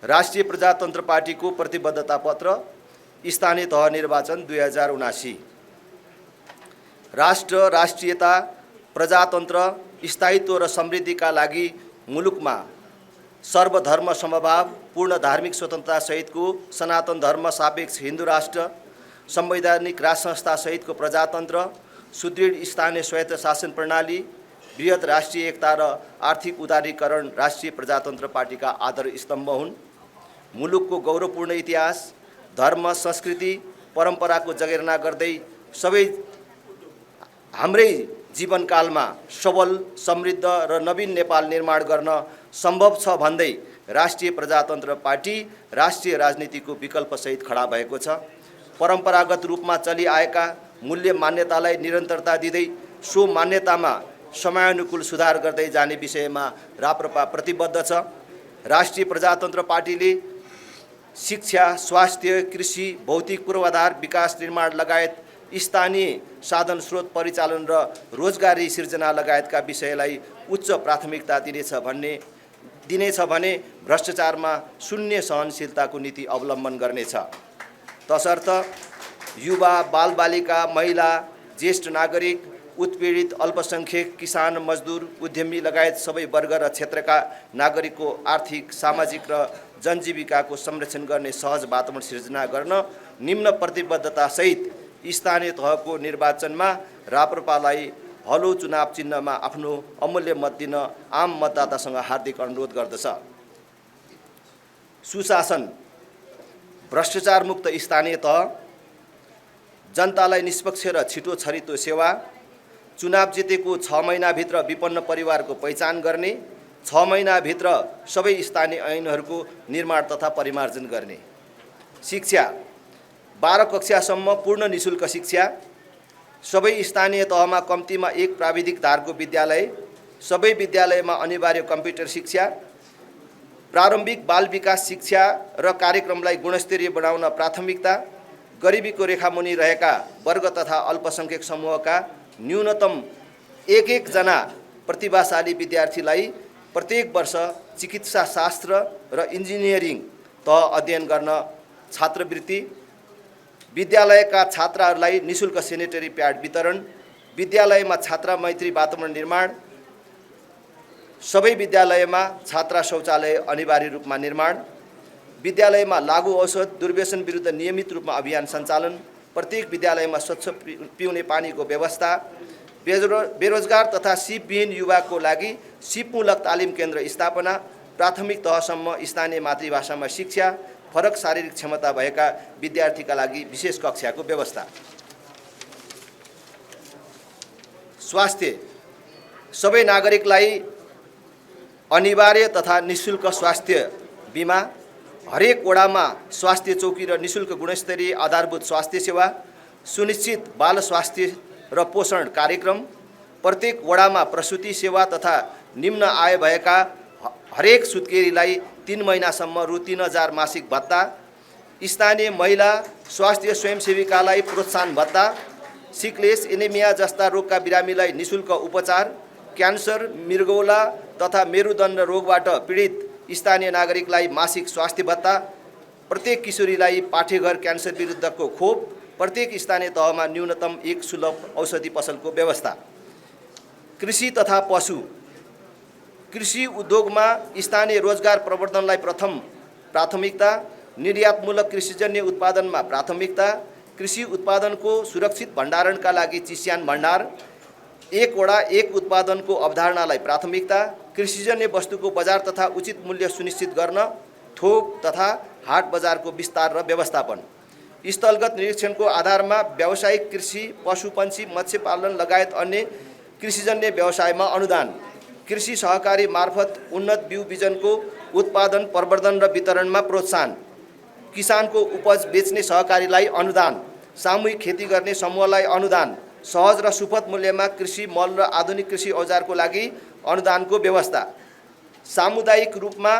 राष्ट्रिय प्रजातन्त्र पार्टीको प्रतिबद्धता पत्र स्थानीय तह निर्वाचन 2079। राष्ट्र, राष्ट्रियता, प्रजातन्त्र, स्थायित्व र समृद्धिका लागि मुलुकमा सर्वधर्म समभाव, पूर्ण धार्मिक स्वतन्त्रता सहितको सनातन धर्म सापेक्ष हिन्दू राष्ट्र, संवैधानिक राज संस्था सहितको प्रजातन्त्र, सुदृढ स्थानीय स्वायत्त शासन प्रणाली, बृहत राष्ट्रिय एकता र आर्थिक उदारीकरण राष्ट्रिय प्रजातन्त्र पार्टीका आधार स्तम्भ हुन्। मुलुकको गौरवपूर्ण इतिहास, धर्म, संस्कृति, परम्पराको जगेर्ना गर्दै सबै हाम्रै जीवनकालमा सबल, समृद्ध र नवीन नेपाल निर्माण गर्न सम्भव छ भन्दै राष्ट्रिय प्रजातन्त्र पार्टी राष्ट्रिय राजनीतिको विकल्पसहित खडा भएको छ। परम्परागत रूपमा चलिआएका मूल्य मान्यतालाई निरन्तरता दिँदै सो मान्यतामा समयानुकूल सुधार गर्दै जाने विषयमा राप्रपा प्रतिबद्ध छ। राष्ट्रिय प्रजातन्त्र पार्टीले शिक्षा, स्वास्थ्य, कृषि, भौतिक पूर्वाधार विकास निर्माण लगायत स्थानीय साधन स्रोत परिचालन र रोजगारी सिर्जना लगायतका विषयलाई उच्च प्राथमिकता दिनेछ भने भ्रष्टाचारमा शून्य सहनशीलताको नीति अवलम्बन गर्नेछ। तसर्थ युवा, बालबालिका, महिला, ज्येष्ठ नागरिक, उत्पीडित, अल्पसंख्यक, किसान, मजदुर, उद्यमी लगायत सबै वर्ग र क्षेत्रका नागरिकको आर्थिक, सामाजिक र जनजीविकाको संरक्षण गर्ने सहज वातावरण सिर्जना गर्न निम्न प्रतिबद्धता सहित स्थानीय तहको निर्वाचनमा राप्रपालाई हलो चुनाव चिन्हमा आफ्नो अमूल्य मत दिन आम मतदातासँग हार्दिक अनुरोध गर्दछ। सुशासन, भ्रष्टाचार मुक्त स्थानीय तह, जनतालाई निष्पक्ष र छिटो छरितो सेवा, चुनाव जितेको 6 महिनाभित्र विपन्न परिवारको पहिचान गर्ने, 6 महिनाभित्र सबै स्थानीय ऐनहरूको निर्माण तथा परिमार्जन गर्ने। शिक्षा, 12 कक्षासम्म पूर्ण निशुल्क शिक्षा, सबै स्थानीय तहमा कम्तीमा 1 प्राविधिक धारको विद्यालय, सबै विद्यालयमा अनिवार्य कम्प्युटर शिक्षा, प्रारम्भिक बाल विकास शिक्षा र कार्यक्रमलाई गुणस्तरीय बनाउन प्राथमिकता, गरिबीको रेखामुनि रहेका वर्ग तथा अल्पसंख्यक समूहका न्यूनतम एक जना प्रतिभाशाली विद्यार्थीलाई प्रत्येक वर्ष चिकित्सा शास्त्र र इन्जिनियरिङ तह अध्ययन गर्न छात्रवृत्ति, विद्यालयका छात्राहरूलाई निशुल्क सेनिटरी प्याड वितरण, विद्यालयमा छात्रा मैत्री वातावरण निर्माण, सबै विद्यालयमा छात्रा शौचालय अनिवार्य रूपमा निर्माण, विद्यालयमा लागु औषध दुर्व्यसन विरुद्ध नियमित रूपमा अभियान सञ्चालन, प्रत्येक विद्यालयमा स्वच्छ पिउने पानीको व्यवस्था, बेरोजगार तथा सिपविहीन युवाको लागि सिपमूलक तालिम केन्द्र स्थापना, प्राथमिक तहसम्म स्थानीय मातृभाषामा शिक्षा, फरक शारीरिक क्षमता भएका विद्यार्थीका लागि विशेष कक्षाको व्यवस्था। स्वास्थ्य, सबै नागरिकलाई अनिवार्य तथा निशुल्क स्वास्थ्य बीमा, हरेक वडामा स्वास्थ्य चौकी र निशुल्क गुणस्तरीय आधारभूत स्वास्थ्य सेवा, सुनिश्चित बाल स्वास्थ्य र पोषण कार्यक्रम, प्रत्येक वडामा प्रसूति सेवा तथा निम्न आय भएका हरेक सुत्केरीलाई 3 महिनासम्म रु 3000 मासिक भत्ता, स्थानीय महिला स्वास्थ्य स्वयंसेविकालाई प्रोत्साहन भत्ता, सिकलेस, एनेमिया जस्ता रोगका बिरामीलाई निशुल्क उपचार, क्यान्सर, मृगौला तथा मेरुदण्ड रोगबाट पीडित स्थानीय नागरिकलाई मासिक स्वास्थ्य भत्ता, प्रत्येक किशोरीलाई पाठेघर क्यान्सर विरुद्धको खोप, प्रत्येक स्थानीय तहमा न्यूनतम 1 सुलभ औषधि पसलको व्यवस्था। कृषि तथा पशु, कृषि उद्योगमा स्थानीय रोजगार प्रवर्धनलाई प्रथम प्राथमिकता, निर्यातमूलक कृषिजन्य उत्पादनमा प्राथमिकता, कृषि उत्पादनको सुरक्षित भण्डारणका लागि चिस्यान भण्डार, 1 वडा 1 उत्पादनको अवधारणालाई प्राथमिकता, कृषिजन्य वस्तुको बजार तथा उचित मूल्य सुनिश्चित गर्न, थोक तथा हाट बजारको विस्तार र व्यवस्थापन, स्थलगत निरीक्षणको आधारमा व्यावसायिक कृषि, पशुपन्छी, मत्स्य पालन लगायत अन्य कृषिजन्य व्यवसायमा अनुदान, कृषि सहकारी मार्फत उन्नत बिउ बिजनको उत्पादन, प्रवर्धन र वितरणमा प्रोत्साहन, किसानको उपज बेच्ने सहकारीलाई अनुदान, सामूहिक खेती गर्ने समूहलाई अनुदान, सहज र सुपथ मूल्यमा कृषि मल र आधुनिक कृषि औजारको लागि अनुदानको व्यवस्था, सामुदायिक रूपमा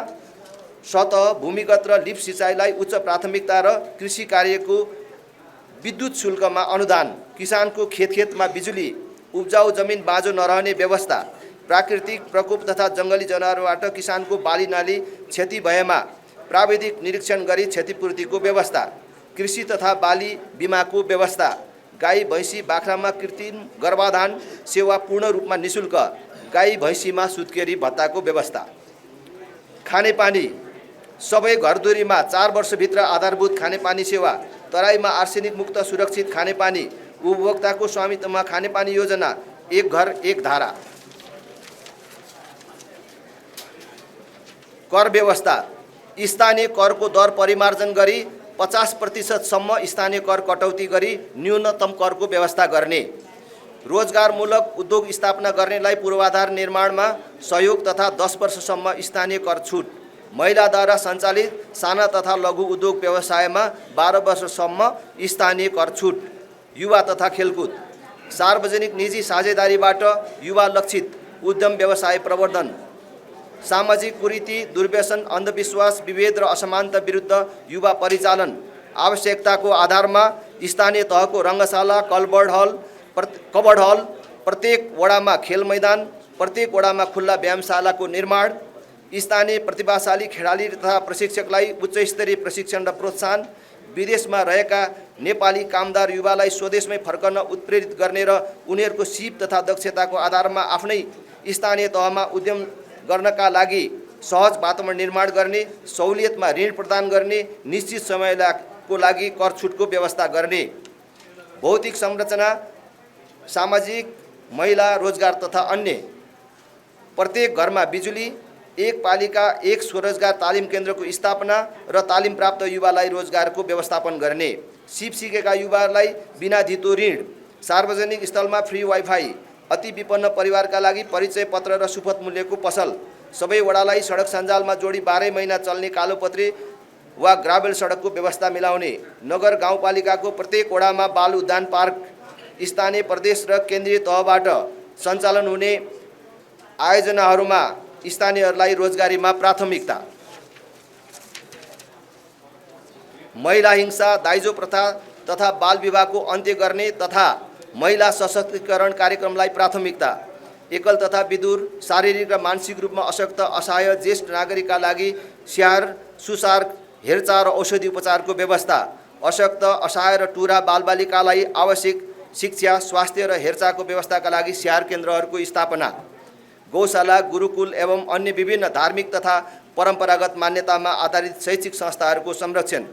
सतह, भूमिगत र लिफ्ट सिँचाइलाई उच्च प्राथमिकता र कृषि कार्यको विद्युत शुल्कमा अनुदान, किसानको खेतमा बिजुली, उब्जाउ जमिन बाँझो नरहने व्यवस्था, प्राकृतिक प्रकोप तथा जङ्गली जनावरबाट किसानको बाली नाली क्षति भएमा प्राविधिक निरीक्षण गरी क्षतिपूर्तिको व्यवस्था, कृषि तथा बाली बिमाको व्यवस्था, गाई भैँसी बाख्रामा कृत्रिम गर्भाधान सेवा पूर्ण रूपमा निःशुल्क, गाई भैँसीमा सुत्केरी भत्ताको व्यवस्था। खानेपानी सबै घरधुरीमा 4 वर्षभित्र आधारभूत खानेपानी सेवा, तराईमा आर्सेनिक मुक्त सुरक्षित खानेपानी, उपभोक्ताको स्वामित्वमा खानेपानी योजना, एक घर एक धारा। कर व्यवस्था स्थानीय करको दर परिमार्जन गरी 50% सम्म स्थानीय कर कटौती गरी न्यूनतम करको व्यवस्था गर्ने। रोजगारमूलक उद्योग स्थापना गर्नेलाई पूर्वाधार निर्माणमा सहयोग तथा 10 वर्षसम्म स्थानीय कर छुट। महिलाद्वारा सञ्चालित साना तथा लघु उद्योग व्यवसायमा 12 वर्षसम्म स्थानीय कर छुट। युवा तथा खेलकुद सार्वजनिक निजी साझेदारीबाट युवा लक्षित उद्यम व्यवसाय प्रवर्धन। सामाजिक कुरीति दुर्व्यसन अन्धविश्वास विभेद र असमानता विरुद्ध युवा परिचालन। आवश्यकताको आधारमा स्थानीय तहको रङ्गशाला कबड हल, प्रत्येक वडामा खेल मैदान, प्रत्येक वडामा खुल्ला व्यायामशालाको निर्माण। स्थानीय प्रतिभाशाली खेलाडी तथा प्रशिक्षकलाई उच्चस्तरीय प्रशिक्षण र प्रोत्साहन। विदेशमा रहेका नेपाली कामदार युवालाई स्वदेशमै फर्कन उत्प्रेरित गर्ने र उनीहरूको सिप तथा दक्षताको आधारमा आफ्नै स्थानीय तहमा उद्यम गर्नका लागि सहज वातावरण निर्माण गर्ने। सहुलियतमा ऋण प्रदान गर्ने। निश्चित समयको लागि कर छुटको व्यवस्था गर्ने। भौतिक संरचना सामाजिक महिला रोजगार तथा अन्य। प्रत्येक घरमा बिजुली, एक पालिका एक स्वरोजगार तालिम केन्द्रको स्थापना र तालिम प्राप्त युवालाई रोजगारको व्यवस्थापन गर्ने। सिप सिकेका युवालाई बिना धितो ऋण। सार्वजनिक स्थलमा फ्री वाइफाई। अति विपन्न परिवारका लागि परिचय पत्र र सुपथ मूल्यको पसल। सबै वडालाई सडक सञ्जालमा जोडी 12 महिना चल्ने कालोपत्री वा ग्राभेल सडकको व्यवस्था मिलाउने। नगर गाउँपालिकाको प्रत्येक वडामा बाल उद्यान पार्क। स्थानीय प्रदेश र केन्द्रीय तहबाट सञ्चालन हुने आयोजनाहरूमा स्थानीयहरूलाई रोजगारीमा प्राथमिकता। महिला हिंसा दाइजो प्रथा तथा बाल विवाहको अन्त्य गर्ने तथा महिला सशक्तिकरण कार्यक्रमलाई प्राथमिकता। एकल तथा विदुर शारीरिक र मानसिक रूपमा अशक्त असहाय ज्येष्ठ नागरिकका लागि स्याहार सुसार हेरचाह र औषधि उपचारको व्यवस्था। अशक्त असहाय र टुरा बालबालिकालाई आवश्यक शिक्षा स्वास्थ्य र हेरचाहको व्यवस्थाका लागि स्याहार केन्द्रहरूको स्थापना। गौशाला गुरुकुल एवं अन्य विभिन्न धार्मिक तथा परम्परागत मान्यतामा आधारित शैक्षिक संस्थाहरूको संरक्षण।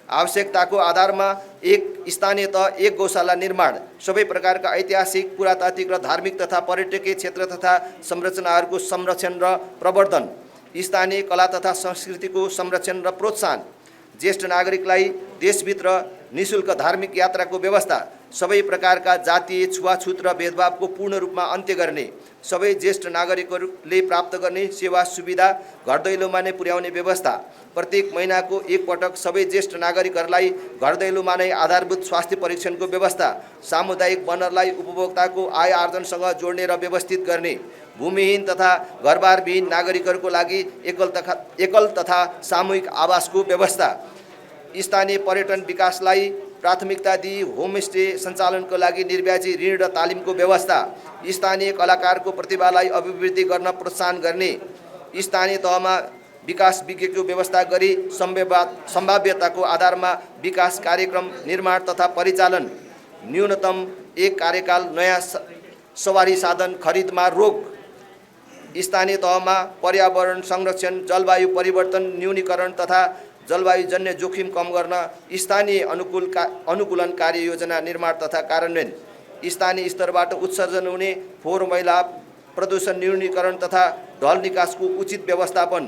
आवश्यकताको आधारमा एक स्थानीय तह एक गौशाला निर्माण। सबै प्रकारका ऐतिहासिक पुरातात्विक र धार्मिक तथा पर्यटकीय क्षेत्र तथा संरचनाहरूको संरक्षण र प्रवर्धन। स्थानीय कला तथा संस्कृतिको संरक्षण र प्रोत्साहन। ज्येष्ठ नागरिकलाई देशभित्र निःशुल्क धार्मिक यात्राको व्यवस्था। सबै प्रकारका जातीय छुवाछुत र भेदभावको पूर्ण रूपमा अन्त्य गर्ने। सबै ज्येष्ठ नागरिकहरूले प्राप्त गर्ने सेवा सुविधा घर दैलोमा नै पुर्याउने व्यवस्था। प्रत्येक महिनाको एक पटक सबै ज्येष्ठ नागरिकहरूलाई घर दैलोमा नै आधारभूत स्वास्थ्य परीक्षणको व्यवस्था। सामुदायिक वनहरूलाई उपभोक्ताको आय आर्जनसँग जोड्ने र व्यवस्थित गर्ने। भूमिहीन तथा घरबारविहीन नागरिकहरूको लागि एकल तथा सामूहिक आवासको व्यवस्था। स्थानीय पर्यटन विकासलाई प्राथमिकता दिई होमस्टे सञ्चालनको लागि निर्व्याजी ऋण र तालिमको व्यवस्था। स्थानीय कलाकारको प्रतिभालाई अभिवृद्धि गर्न प्रोत्साहन गर्ने। स्थानीय तहमा विकास विज्ञको व्यवस्था गरी सम्भाव्यताको आधारमा विकास कार्यक्रम निर्माण तथा परिचालन। न्यूनतम एक कार्यकाल नयाँ सवारी साधन खरिदमा रोक। स्थानीय तहमा पर्यावरण संरक्षण जलवायु परिवर्तन न्यूनीकरण तथा जलवायुजन्य जोखिम कम गर्न स्थानीय अनुकूलन कार्य योजना निर्माण तथा कार्यान्वयन। स्थानीय स्तरबाट उत्सर्जन हुने फोहोर मैला प्रदूषण न्यूनीकरण तथा ढल निकासको उचित व्यवस्थापन।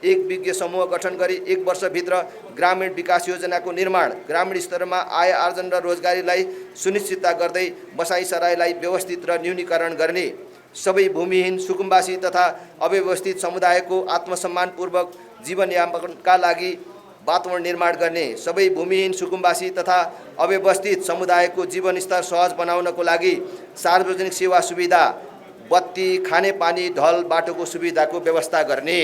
एक विज्ञ समूह गठन गरी 1 वर्षभित्र ग्रामीण विकास योजनाको निर्माण। ग्रामीण स्तरमा आय आर्जन र रोजगारीलाई सुनिश्चितता गर्दै बसाइसराईलाई व्यवस्थित र न्यूनीकरण गर्ने। सबै भूमिहीन सुकुम्बासी तथा अव्यवस्थित समुदायको आत्मसम्मानपूर्वक जीवनयापनका लागि वातावरण निर्माण गर्ने। सबै भूमिहीन सुकुम्बासी तथा अव्यवस्थित समुदायको जीवनस्तर सहज बनाउनको लागि सार्वजनिक सेवा सुविधा बत्ती खानेपानी ढल बाटोको सुविधाको व्यवस्था गर्ने।